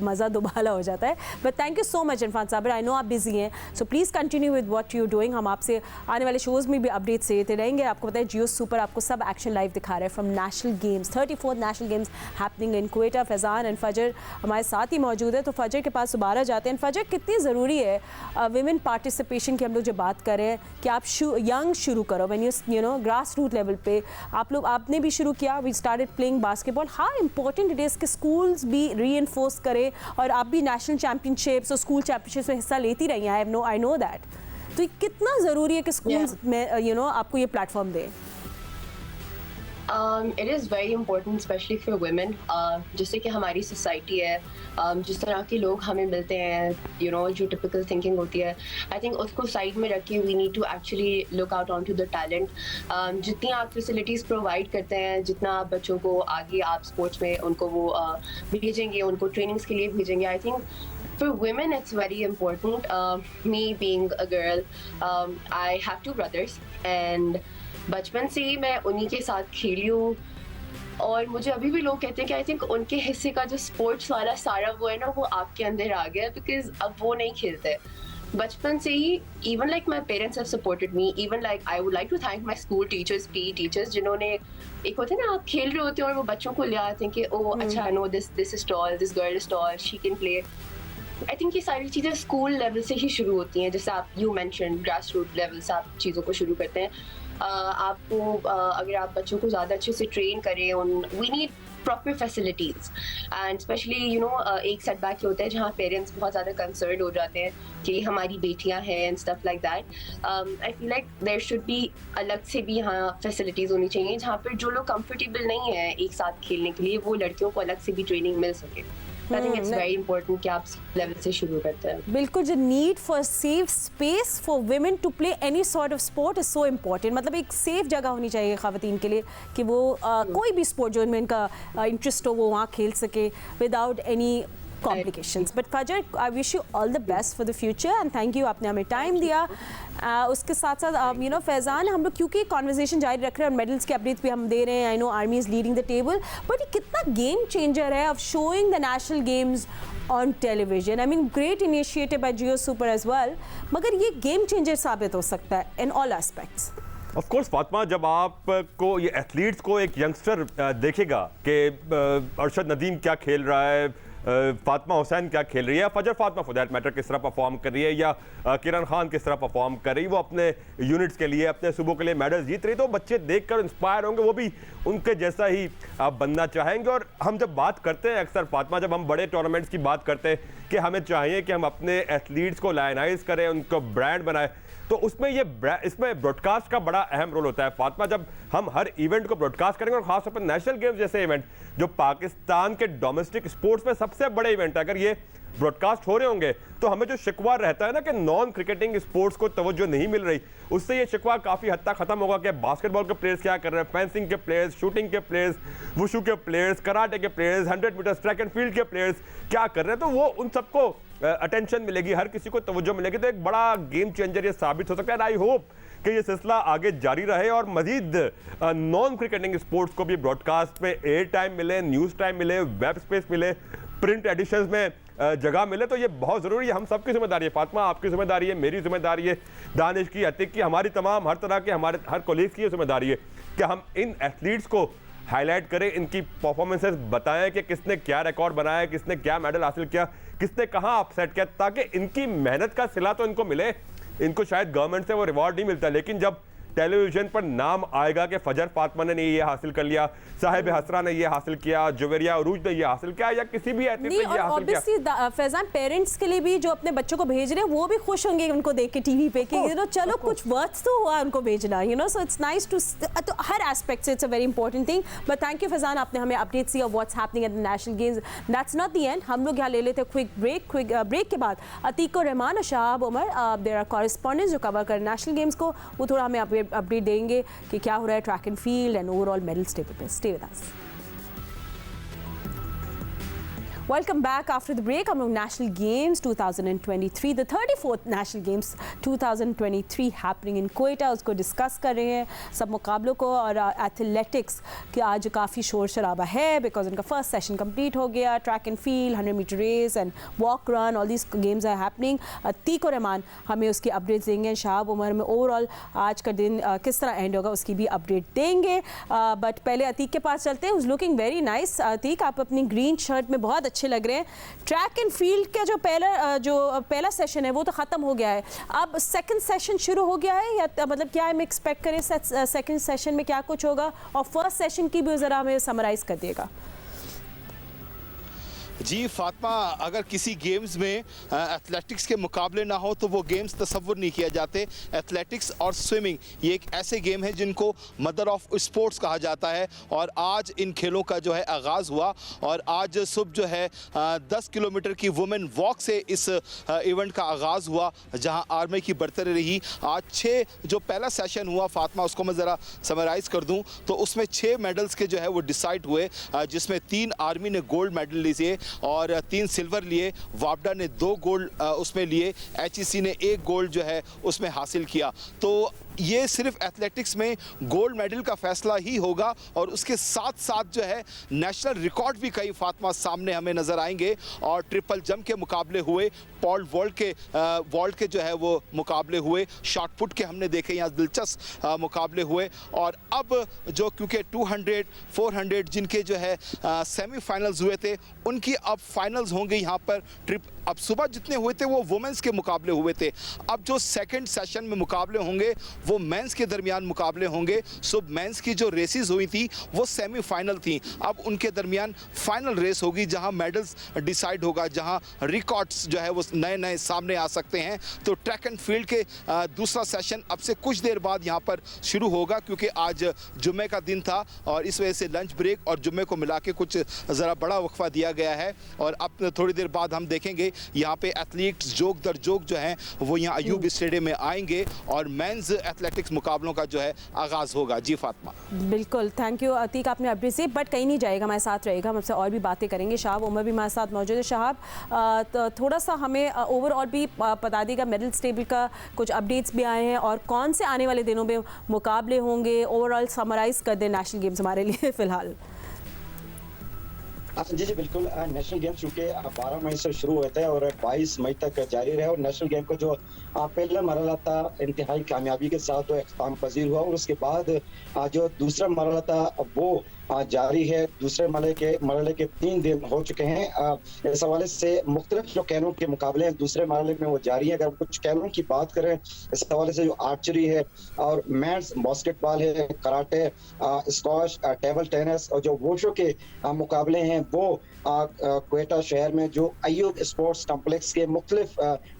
मज़ा दुबाला हो जाता है। But thank you so much Irfan Sabir, I know आप बिजी हैं, so please continue with what you doing. हम आपसे आने वाले शोज़ में भी अपडेट्स देते रहेंगे। आपको पता है जियो सुपर आपको सब एक्शन लाइव दिखा रहा है from national games, 34th national games happening in Quetta. Faizan and फजर हमारे साथ ही मौजूद है, तो फजर के पास दोबारा जाते हैं। फजर, कितनी ज़रूरी है विमेन पार्टिसिपेशन की हम लोग जो बात कर रहे हैं कि आप यंग शुरू करो, when you know grass root level पे आपने भी शुरू किया, we started playing basketball. How important it is कि स्कूल्स भी रीइंफोर्स करें, और आप भी नेशनल चैम्पियनशिप्स और स्कूल चैम्पियनशिप्स में हिस्सा लेती रही हैं, आई नो दैट। तो ये कितना ज़रूरी है कि स्कूल्स में यू नो आपको ये प्लेटफॉर्म दें? It is very important, especially for women. जिससे कि हमारी सोसाइटी है, जिस तरह के लोग हमें मिलते हैं, you know, जो typical thinking होती है, I think उसको साइड में रख के we need to actually look out onto the talent. जितनी आप facilities provide करते हैं, जितना आप बच्चों को आगे आप sports में उनको वो भेजेंगे, उनको trainings के लिए भेजेंगे, I think for women it's very important. Me being a girl, I have 2 brothers and बचपन से ही मैं उन्हीं के साथ खेली हूँ, और मुझे अभी भी लोग कहते हैं कि आई थिंक उनके हिस्से का जो स्पोर्ट्स वाला सारा वो है ना, वो आपके अंदर आ गया, बिकॉज अब वो नहीं खेलते बचपन से ही। Even like my parents have supported me, even like I would like to thank my school teachers, PE teachers, जिन्होंने, एक होते हैं ना आप खेल रहे होते हैं और वो बच्चों को ले आते हैं कि ओ अच्छा, no this is tall, this girl is tall, she can play. I think ये सारी चीज़ें स्कूल लेवल से ही शुरू होती हैं, जैसे आप you mention grass root level से आप चीज़ों को शुरू करते हैं। आपको अगर आप बच्चों को ज़्यादा अच्छे से ट्रेन करें, we need proper facilities, and specially you know एक सेटबैक होता है जहाँ पेरेंट्स बहुत ज़्यादा कंसर्न हो जाते हैं कि हमारी बेटियाँ हैं and stuff like that. I feel like there should be अलग से भी यहाँ फैसिलिटीज़ होनी चाहिए जहाँ पर जो लोग कंफर्टेबल नहीं है एक साथ खेलने के लिए, वो लड़कियों को अलग से भी ट्रेनिंग मिल सके। I think it's very important कि आप लेवल से शुरू करते हैं। बिल्कुल, जो need for safe space for women to play any sort of sport is so important. मतलब एक सेफ जगह होनी चाहिए ख़वातीन के लिए कि वो कोई भी स्पोर्ट जो इनमें इनका इंटरेस्ट हो वो वहाँ खेल सके without any complications. But Fajr, I wish you all the best for the future and thank you, आपने हमें टाइम दिया। उसके साथ साथ यू नो फैज़ान, हम लोग क्योंकि कॉन्वर्जेसन जारी रख रहे हैं और मेडल्स के अपडेट्स भी हम दे रहे हैं, I know army is leading the table, but ये कितना गेम चेंजर है of showing the national games on television. I mean great initiative by Geo super as well, मगर ये गेम चेंजर साबित हो सकता है in all aspects. Of course Fatima, जब आपको ये एथलीट्स को एक यंगस्टर देखेगा कि अरशद नदीम क्या खेल रहा है, फातिमा हुसैन क्या खेल रही है, फजर फातिमा फॉर दैट मैटर किस तरह परफॉर्म कर रही है, या किरण खान किस तरह परफॉर्म कर रही है, वो अपने यूनिट्स के लिए, अपने सूबों के लिए मेडल जीत रही, तो बच्चे देखकर इंस्पायर होंगे, वो भी उनके जैसा ही बनना चाहेंगे। और हम जब बात करते हैं अक्सर फातिमा, जब हम बड़े टूर्नामेंट्स की बात करते हैं कि हमें चाहिए कि हम अपने एथलीट्स को लायनाइज करें, उनको ब्रांड बनाएं, तो उसमें इसमें ब्रॉडकास्ट का बड़ा अहम रोल होता है फातिमा। जब हम हर इवेंट को ब्रॉडकास्ट करेंगे, और खासतौर पर नेशनल गेम्स जैसे इवेंट जो पाकिस्तान के डोमेस्टिक स्पोर्ट्स में सबसे बड़े इवेंट है, अगर ये ब्रॉडकास्ट हो रहे होंगे तो हमें जो शिकवा रहता है ना कि नॉन क्रिकेटिंग स्पोर्ट्स को तवज्जो नहीं मिल रही, उससे ये शिकवा काफ़ी हद तक खत्म होगा कि बास्केटबॉल के प्लेयर्स क्या कर रहे हैं, फेंसिंग के प्लेयर्स, शूटिंग के प्लेयर्स, वुशु के प्लेयर्स, कराटे के players, 100 metre track and field के प्लेयर्स क्या कर रहे हैं, तो वो उन सबको अटेंशन मिलेगी, हर किसी को तवज्जो मिलेगी, तो एक बड़ा गेम चेंजर ये साबित हो सकता है। आई होप कि ये सिलसिला आगे जारी रहे और मजीद नॉन क्रिकेटिंग स्पोर्ट्स को भी ब्रॉडकास्ट में एयर टाइम मिले, न्यूज़ टाइम मिले, वेब स्पेस मिले, प्रिंट एडिशंस में जगह मिले। तो ये बहुत ज़रूरी है, हम सबकी जिम्मेदारी है। फातिमा आपकी जिम्मेदारी है, मेरी जिम्मेदारी है, दानिश की, अतीक की, हमारी तमाम हर तरह के हमारे हर कोलीग्स की जिम्मेदारी है कि हम इन एथलीट्स को हाईलाइट करें, इनकी परफॉर्मेंसेस बताएं कि किसने क्या रिकॉर्ड बनाया, किसने क्या मेडल हासिल किया, किसने कहाँ अपसेट किया, ताकि इनकी मेहनत का सिला तो इनको मिले। इनको शायद गवर्नमेंट से वो रिवॉर्ड नहीं मिलता, लेकिन जब टेलीविजन पर नाम आएगा कि फजर फातिमा ने ये हासिल कर लिया, साहिब हसरा ने ये हासिल किया, जुवेरिया अरूज ने ये हासिल किया, या किसी भी एथलीट ने ये हासिल किया। फैजान, पेरेंट्स के लिए भी जो अपने बच्चों को भेज रहे हैं वो भी खुश होंगे उनको देख के टीवी पे कि चलो कुछ वर्थ तो हुआ उनको भेजना, सो इट्स नाइस टू, तो हर एस्पेक्ट से it's a very important thing. But thank you Faizan, आपने हमें अपडेट्स दिया what's happening at the national games. That's not the end, हम लोग यहाँ ले लेते हैं क्विक ब्रेक के बाद अतीक और रहमान और Shahab Umar, there are correspondents जो कवर कर नेशनल गेम्स को, वो थोड़ा हमें अपडेट देंगे कि क्या हो रहा है track and field and overall medal table पे। Stay with us. Welcome back after the break. हम लोग National Games 2023, the 34th National Games 2023 happening in Quetta, उसको डिस्कस कर रहे हैं सब मुकाबलों को। और एथलेटिक्स के आज काफ़ी शोर शराबा है बिकॉज उनका फर्स्ट सेशन कंप्लीट हो गया। Track and field, 100 metre race and walk run, all these games are happening. Atiq और रहमान हमें उसकी अपडेट्स देंगे। शहाब उमर में ओवरऑल आज का दिन किस तरह एंड होगा उसकी भी अपडेट देंगे। बट पहले अतीक के पास चलते हैं, लुकिंग वेरी नाइस। अतीक, आप अपनी ग्रीन शर्ट में बहुत अच्छे लग रहे हैं। ट्रैक एंड फील्ड का जो पहला सेशन है वो तो ख़त्म हो गया है, अब सेकंड सेशन शुरू हो गया है, या मतलब क्या हम एक्सपेक्ट करें सेकंड सेशन में क्या कुछ होगा, और फर्स्ट सेशन की भी ज़रा हमें समराइज़ कर दिएगा। जी फातिमा, अगर किसी गेम्स में एथलेटिक्स के मुकाबले ना हो तो वो गेम्स तसव्वुर नहीं किया जाते। एथलेटिक्स और स्विमिंग ये एक ऐसे गेम है जिनको मदर ऑफ स्पोर्ट्स कहा जाता है, और आज इन खेलों का जो है आगाज़ हुआ। और आज सुबह जो है 10 किलोमीटर की वुमेन वॉक से इस इवेंट का आगाज़ हुआ, जहां आर्मी की बरतरी रही। आज 6 जो पहला सेशन हुआ फातिमा, उसको मैं ज़रा समराइज़ कर दूं तो उसमें 6 मेडल्स के जो है वो डिसाइड हुए, जिसमें 3 आर्मी ने गोल्ड मेडल लिए और 3 सिल्वर लिए। वापडा ने 2 गोल्ड उसमें लिए, HEC ने 1 गोल्ड जो है उसमें हासिल किया। तो ये सिर्फ एथलेटिक्स में गोल्ड मेडल का फैसला ही होगा, और उसके साथ साथ जो है नेशनल रिकॉर्ड भी कई फातिमा सामने हमें नज़र आएंगे। और ट्रिपल जंप के मुकाबले हुए, पॉल वॉल्ट के जो है वो मुकाबले हुए, शॉट पुट के हमने देखे यहाँ दिलचस्प मुकाबले हुए। और अब जो क्योंकि 200, 400 जिनके जो है सेमीफाइनल्स हुए थे, उनकी अब फाइनल्स होंगे यहाँ पर। अब सुबह जितने हुए थे वो वुमेंस के मुकाबले हुए थे, अब जो सेकंड सेशन में मुकाबले होंगे वो मेंस के दरमियान मुकाबले होंगे। सुबह मेंस की जो रेसेस हुई थी वो सेमीफाइनल थी, अब उनके दरमियान फाइनल रेस होगी जहां मेडल्स डिसाइड होगा, जहां रिकॉर्ड्स जो है वो नए नए सामने आ सकते हैं। तो ट्रैक एंड फील्ड के दूसरा सेशन अब से कुछ देर बाद यहाँ पर शुरू होगा, क्योंकि आज जुम्मे का दिन था और इस वजह से लंच ब्रेक और जुम्मे को मिला के कुछ ज़रा बड़ा वक्फा दिया गया है। और अब थोड़ी देर बाद हम देखेंगे यहाँ पे एथलीट्स जोक दर जोक जो हैं वो यहाँ अयूब स्टेडियम में आएंगे और मेंस एथलेटिक्स मुकाबलों का जो है आगाज़ होगा। जी फातिमा, बिल्कुल, थैंक यू अतीक, आपने अपडेट दी। बट कहीं नहीं जाएगा, हमारे साथ रहेगा, हम आपसे और भी बातें करेंगे। शहाब उमर भी हमारे साथ मौजूद है। शहाब, तो थोड़ा सा हमें ओवरऑल भी बता देगा, मेडल टेबल का कुछ अपडेट्स भी आए हैं और कौन से आने वाले दिनों में मुकाबले होंगे, ओवरऑल समराइज़ कर दें नेशनल गेम्स हमारे लिए फ़िलहाल। जी जी बिल्कुल। नेशनल गेम्स चूँकि 12 मई से शुरू हुए थे और 22 मई तक जारी रहे, और नेशनल गेम का जो पहला मरहला था इंतहाई कामयाबी के साथ वो इख्तिताम पजीर हुआ, और उसके बाद जो दूसरा मरहला था वो जारी है। दूसरे मरहले के 3 दिन हो चुके हैं। इस हवाले से मुख्तलिफ जो कैनों के मुकाबले हैं दूसरे मरहले में वो जारी है। अगर कुछ कैनों की बात करें इस हवाले से, जो आर्चरी है और मेंस बास्केटबॉल है, कराटे, स्क्वॉश, टेबल टेनिस, और जो वोशो के मुकाबले हैं वो क्वेटा शहर में जो अयूब स्पोर्ट्स कॉम्प्लेक्स के मुख्तलिफ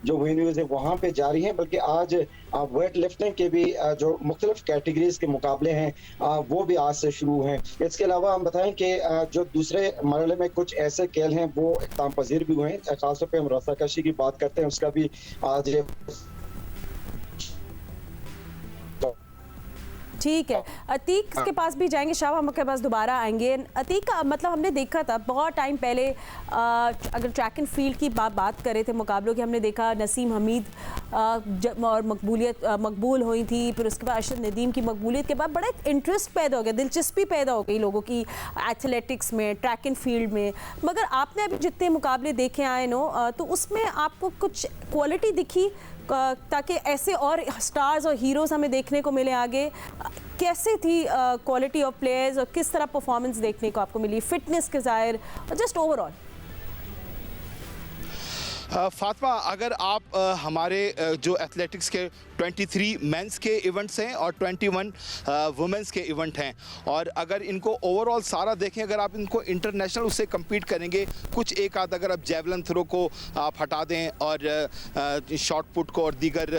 जो वेन्यूज है वहाँ पे जारी हैं। बल्कि आज वेट लिफ्टिंग के भी जो मुख्तलिफ कैटेगरीज के मुकाबले हैं वो भी आज से शुरू हैं। इसके अलावा हम बताएं कि जो दूसरे मरहले में कुछ ऐसे खेल हैं वो इख्तिताम पजीर भी हुए हैं। खासतौर पर हम रस्साकशी की बात करते हैं, उसका भी आज ठीक है। अतीक के पास भी जाएंगे, शाह हम के पास दोबारा आएंगे। अतीक का मतलब हमने देखा था बहुत टाइम पहले, अगर ट्रैक एंड फील्ड की बात करें थे मुकाबलों की, हमने देखा नसीम हमीद और मकबूल हुई थी, फिर उसके बाद अरशद नदीम की मकबूलियत के बाद बड़ा एक इंटरेस्ट पैदा हो गया, दिलचस्पी पैदा हो गई लोगों की एथलेटिक्स में, ट्रैक एंड फील्ड में। मगर आपने अभी जितने मुकाबले देखे आए तो उसमें आपको कुछ क्वालिटी दिखी ताकि ऐसे और स्टार्स और हीरोज़ हमें देखने को मिले आगे? कैसे थी क्वालिटी ऑफ प्लेयर्स और किस तरह परफॉर्मेंस देखने को आपको मिली, फिटनेस के ज़ाहिर और जस्ट ओवरऑल? फातिमा, अगर आप हमारे जो एथलेटिक्स के 23 मेंस के इवेंट्स हैं और 21 वुमेंस के इवेंट हैं, और अगर इनको ओवरऑल सारा देखें, अगर आप इनको इंटरनेशनल उससे कम्पीट करेंगे, कुछ एक आध अगर आप जेवलिन थ्रो को आप हटा दें और शॉर्ट पुट को और दीगर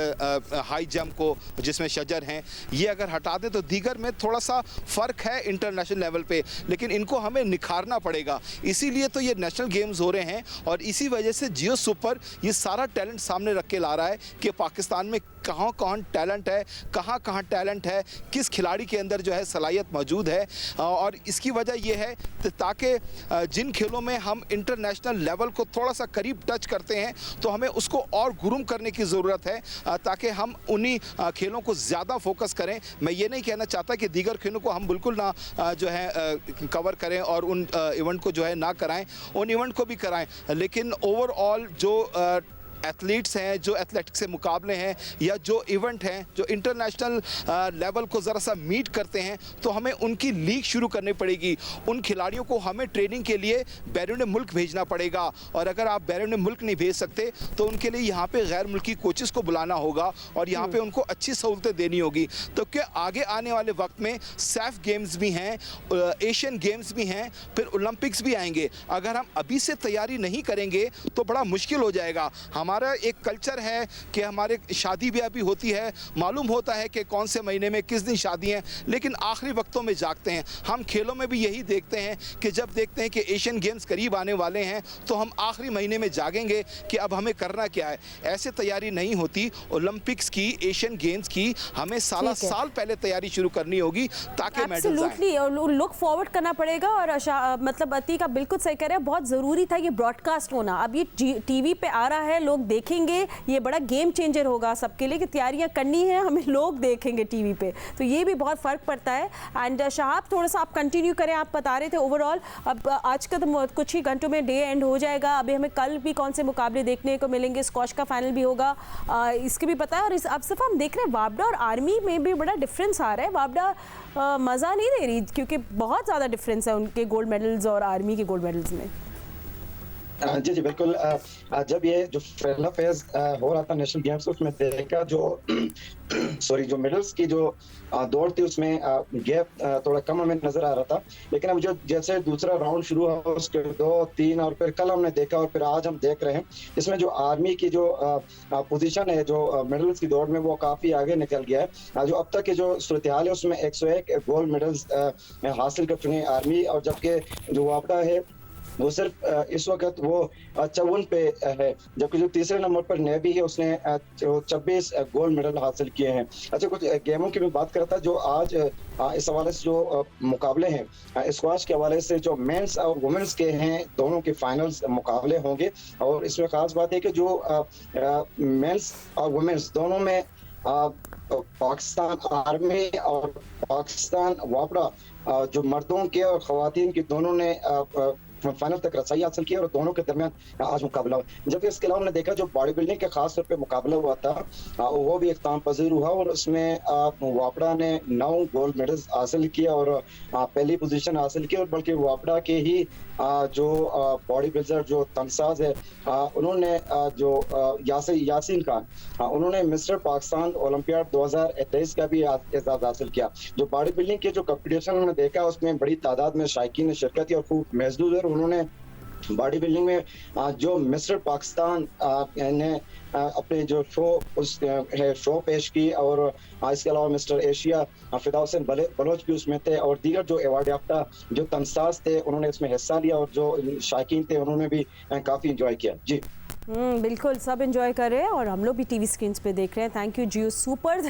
हाई जंप को जिसमें शजर हैं, ये अगर हटा दें तो दीगर में थोड़ा सा फ़र्क है इंटरनेशनल लेवल पे, लेकिन इनको हमें निखारना पड़ेगा। इसीलिए तो ये नेशनल गेम्स हो रहे हैं और इसी वजह से जियो सुपर ये सारा टैलेंट सामने रख के ला रहा है कि पाकिस्तान में कहाँ कहाँ टैलेंट है, कहाँ कहाँ टैलेंट है, किस खिलाड़ी के अंदर जो है सलाहियत मौजूद है। और इसकी वजह यह है ताकि जिन खेलों में हम इंटरनेशनल लेवल को थोड़ा सा करीब टच करते हैं तो हमें उसको और गुरूम करने की ज़रूरत है ताकि हम उन्हीं खेलों को ज़्यादा फोकस करें। मैं ये नहीं कहना चाहता कि दीगर खेलों को हम बिल्कुल ना जो है कवर करें और उन इवेंट को जो है ना कराएं, उन इवेंट को भी कराएं, लेकिन ओवरऑल जो एथलीट्स हैं, जो एथलेटिक्स से मुकाबले हैं या जो इवेंट हैं जो इंटरनेशनल लेवल को ज़रा सा मीट करते हैं, तो हमें उनकी लीग शुरू करनी पड़ेगी। उन खिलाड़ियों को हमें ट्रेनिंग के लिए बैरून मुल्क भेजना पड़ेगा, और अगर आप बैरून मुल्क नहीं भेज सकते तो उनके लिए यहाँ पे गैर मुल्की कोचेस को बुलाना होगा और यहाँ पे उनको अच्छी सहूलतें देनी होगी। तो क्या आगे आने वाले वक्त में सैफ गेम्स भी हैं, एशियन गेम्स भी हैं, फिर ओलंपिक्स भी आएंगे। अगर हम अभी से तैयारी नहीं करेंगे तो बड़ा मुश्किल हो जाएगा। हमारा एक कल्चर है कि हमारे शादी ब्याह भी होती है, मालूम होता है कि कौन से महीने में किस दिन शादी है, लेकिन आखिरी वक्तों में जागते हैं। हम खेलों में भी यही देखते हैं कि जब देखते हैं कि एशियन गेम्स करीब आने वाले हैं तो हम आखिरी महीने में जागेंगे कि अब हमें करना क्या है। ऐसे तैयारी नहीं होती। ओलंपिक्स की, एशियन गेम्स की हमें साल पहले तैयारी शुरू करनी होगी ताकि मेडल्स आएं। और लुक फॉरवर्ड करना पड़ेगा। और मतलब अतीक आप बिल्कुल सही कह रहे हैं, बहुत ज़रूरी था ये ब्रॉडकास्ट होना। अब ये टीवी पे आ रहा है, लोग देखेंगे, ये बड़ा गेम चेंजर होगा सबके लिए कि तैयारियां करनी है, हमें लोग देखेंगे टीवी पे, तो ये भी बहुत फ़र्क पड़ता है। एंड शहाब, थोड़ा सा आप कंटिन्यू करें, आप बता रहे थे ओवरऑल अब आज का तो कुछ ही घंटों में डे एंड हो जाएगा। अभी हमें कल भी कौन से मुकाबले देखने को मिलेंगे, स्क्वॉश का फाइनल भी होगा, इसके भी पता है। और अब सिर्फ हम देख रहे हैं वापडा और आर्मी में भी बड़ा डिफरेंस आ रहा है। वापडा मज़ा नहीं दे रही क्योंकि बहुत ज़्यादा डिफरेंस है उनके गोल्ड मेडल्स और आर्मी के गोल्ड मेडल्स में। जी जी बिल्कुल। जब ये जो पहला फेज हो रहा था नेशनल गेम्स, उसमें देखा जो सॉरी जो मेडल्स की जो दौड़ थी उसमें गैप थोड़ा कम हमें नजर आ रहा था। लेकिन अब जो जैसे दूसरा राउंड शुरू हुआ उसके 2, 3 और फिर कल हमने देखा और फिर आज हम देख रहे हैं, इसमें जो आर्मी की जो पोजीशन है जो मेडल्स की दौड़ में वो काफी आगे निकल गया है। जो अब तक की जो सूरत हाल है उसमें 101 गोल्ड मेडल्स हासिल कर चुके हैं आर्मी, और जबकि जो वापडा है वो सिर्फ इस वक्त वो 54 पे है, जबकि जो तीसरे नंबर पर नेवी है उसने 26 गोल्ड मेडल हासिल किए हैं। अच्छा, कुछ गेमों की मैं बात कर रहा था जो आज इस हवाले से जो मुकाबले हैं स्क्वॉश के हवाले से, जो मेंस और वुमेन्स के हैं, दोनों के फाइनल्स मुकाबले होंगे। और इसमें खास बात है कि जो मेंस और वुमेन्स दोनों में पाकिस्तान आर्मी और पाकिस्तान वापडा जो मर्दों के और ख़वातीन के दोनों ने फाइनल तक रसाई हासिल की और दोनों के दरमियान आज मुकाबला हुआ। जबकि इसके अलावा हमने देखा जो बॉडी बिल्डिंग के खास तौर पे मुकाबला हुआ था वो भी इख्तिताम पजीर हुआ और उसमें वापडा ने 9 गोल्ड मेडल्स हासिल किए और पहली पोजीशन हासिल की। और बल्कि वापडा के ही जो बॉडी बिल्डर जो तमसाज है उन्होंने जो यासीन खान उन्होंने मिस्टर पाकिस्तान ओलंपियाड 2023 का भी एजाज हासिल किया। जो बॉडी बिल्डिंग के जो कंपटीशन उन्होंने देखा उसमें बड़ी तादाद में शायकीन ने शिरकत की और खूब महसूस है। उन्होंने बॉडी बिल्डिंग में जो मिस्टर पाकिस्तान ने अपने जो शो पेश की, और इसके अलावा मिस्टर एशिया फिदा हुसैन बलोच भी उसमें थे, और दीगर जो अवार्ड याफ्ता जो तमसाज थे उन्होंने इसमें हिस्सा लिया, और जो शायकीन थे उन्होंने भी काफी इंजॉय किया। जी बिल्कुल सब एंजॉय कर रहे हैं और हम लोग भी टीवी स्क्रीन पे देख रहे हैं। Thank you Jio super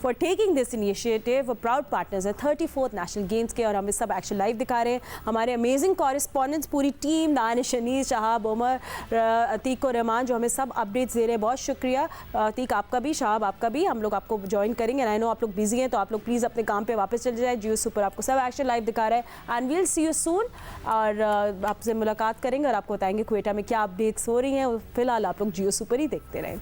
for taking this initiative. Proud partners है 34th नेशनल गेम्स के और हम सब एक्शन लाइव दिखा रहे हैं। हमारे अमेजिंग कॉरेस्पॉन्डेंट्स पूरी टीम, दानिश, शनीस, शहाब, उमर, अतीक और रहमान जो हमें सब अपडेट्स दे रहे हैं, बहुत शुक्रिया। अतीक आपका भी, शहाब आपका भी। हम लोग आपको ज्वाइन करेंगे। आई नो आप लोग बिजी हैं, तो आप लोग प्लीज़ अपने काम पे वापस चले जाए। जियो सुपर आपको सब एक्शन लाइव दिखा रहा है and we'll see you soon. और आपसे मुलाकात करेंगे और आपको बताएंगे क्वेटा में क्या अपडेट्स हो रही हैं। फिलहाल आप लोग जियो सुपर ही देखते रहें।